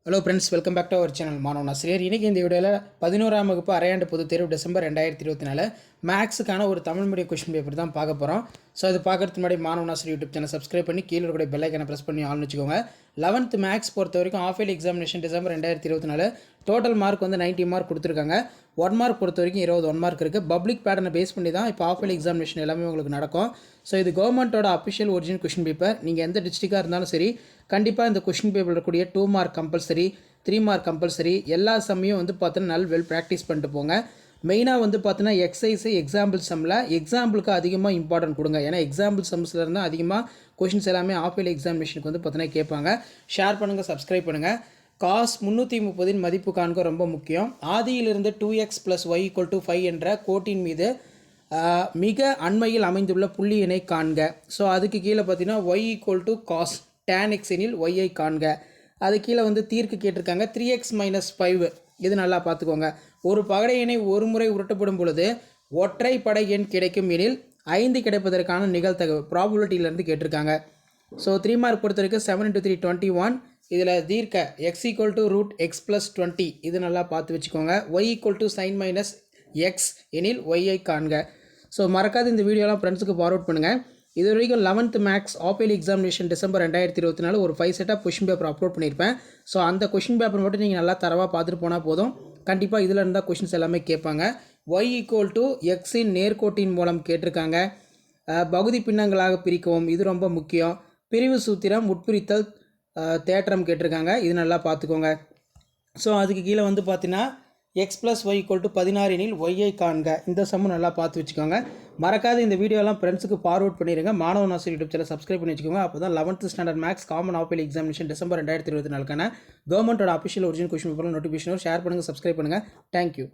Hello friends, welcome back to our channel மாணவன் ஆசிரியர். இன்றைக்கி இந்த வீடியோவில் 11ஆம் வகுப்பு அரையாண்டு பொதுத் தேர்வு டிசம்பர் 2024 மேக்ஸுக்கான ஒரு தமிழ் மீடியம் கொஸ்டின் பேப்பர் தான் பார்க்க போகிறோம். ஸோ அது பார்க்கறதுக்கு முன்னாடி மாணவன் ஆசிரியர் யூடியூப் சேனல் சப்ஸ்கிரைப் பண்ணி கீழே கூட பெல் ஐக்கனை ப்ரெஸ் பண்ணி ஆன் வச்சுக்கோங்க. 11th மேக்ஸ் பொறுத்த வரைக்கும் half yearly examination December 2024 total mark வந்து 90 மார்க் கொடுத்துருக்காங்க. 1 மார்க் பொறுத்த வரைக்கும் 21 மார்க் இருக்குது. பப்ளிக் பேட்டர்னை பேஸ் பண்ணி தான் இப்போ ஆஃப் இயர்லி எக்ஸாமினேஷன் எல்லாமே உங்களுக்கு நடக்கும். ஸோ இது கவர்மெண்ட்டோட அஃபிஷியல் ஒரிஜினல் கொஸ்டின் பேப்பர். நீங்கள் எந்த டிஸ்ட்ரிக்டாக இருந்தாலும் சரி, கண்டிப்பாக இந்த கொஸ்டின் பேப்பரில் இருக்கக்கூடிய 2 மார்க் கம்பல்சரி, 3 மார்க் கம்பல்சரி, எல்லா சம்மையும் வந்து பார்த்தீங்கன்னா வெல் ப்ராக்டிஸ் பண்ணிட்டு போங்க. மெயினாக வந்து பார்த்தீங்கன்னா எக்ஸசைஸு எக்ஸாம்பிள் சம்மில் எக்ஸாம்பிளுக்கு அதிகமாக இம்பார்ட்டன்ட் கொடுங்க. ஏன்னா எக்ஸாம்பிள் சம்ஸில் இருந்தால் அதிகமாக கொஷின்ஸ் எல்லாமே ஆஃப் இயர்லி எக்ஸாமினேஷனுக்கு வந்து பார்த்தீங்கன்னா கேட்பாங்க. ஷேர் பண்ணுங்கள், சப்ஸ்கிரைப் பண்ணுங்கள். காஸ் 330 மதிப்பு காண்க ரொம்ப முக்கியம். ஆதியிலிருந்து 2x + y = 5 என்ற கோட்டின் மீது மிக அண்மையில் அமைந்துள்ள புள்ளியினை காண்க. ஸோ அதுக்கு கீழே பார்த்தீங்கன்னா y = cos tan x எனில் y காண்க. அது கீழே வந்து தீர்க்க கேட்டிருக்காங்க. 3x - 5 இது நல்லா பார்த்துக்கோங்க. ஒரு பகடை எண்ணை ஒரு முறை உருட்டப்படும் பொழுது ஒற்றை படை எண் கிடைக்கும் எனில் 5 கிடைப்பதற்கான நிகழ்தகவு ப்ராபபிலிட்டியிலேருந்து கேட்டிருக்காங்க. ஸோ 3 மார்க் பொறுத்த வரைக்கும் 7 × 3 21. இதில் தீர்க்க x = √x + 20 இது நல்லா பார்த்து வச்சுக்கோங்க. y = sin - x எனில் y காண்க. ஸோ மறக்காது இந்த வீடியோலாம் ஃப்ரெண்ட்ஸுக்கு ஃபார்வர்ட் பண்ணுங்கள். இது வரைக்கும் 11th maths half yearly examination December 2024 ஒரு 5 set of question paper upload பண்ணியிருப்பேன். ஸோ அந்த கொஷின் பேப்பர் மட்டும் நீங்கள் நல்லா தரவாக பார்த்துட்டு போனால் போதும். கண்டிப்பாக இதில் இருந்தால் கொஷின்ஸ் எல்லாமே கேட்பாங்க. y = x இன் நேர்கோட்டின் மூலம் கேட்டிருக்காங்க. பகுதி பின்னங்களாக பிரிக்கவும் இது ரொம்ப முக்கியம். பிரிவு சூத்திரம், உட்பிரித்தல், தேற்றம் கேட்டிருக்காங்க. இது நல்லா பார்த்துக்கோங்க. ஸோ அதுக்கு கீழே வந்து பார்த்தீங்கன்னா x + y = 16 எனில் y காண்க. இந்த சம்மு நல்லா பார்த்து வச்சுக்கோங்க. மறக்காது இந்த வீடியோலாம் ஃப்ரெண்ட்ஸுக்கு ஃபார்வர்ட் பண்ணிடுங்க. மாணவன் ஆசிரியர் யூடியூப் சேனல் சப்ஸ்கிரைப் பண்ணி வச்சுக்கோங்க. அப்போ தான் 11th standard maths common half yearly examination December 2024 கவர்மெண்ட்டோட official original question paper notification share பண்ணுங்கள், சப்ஸ்கிரைப் பண்ணுங்கள். தேங்க்யூ.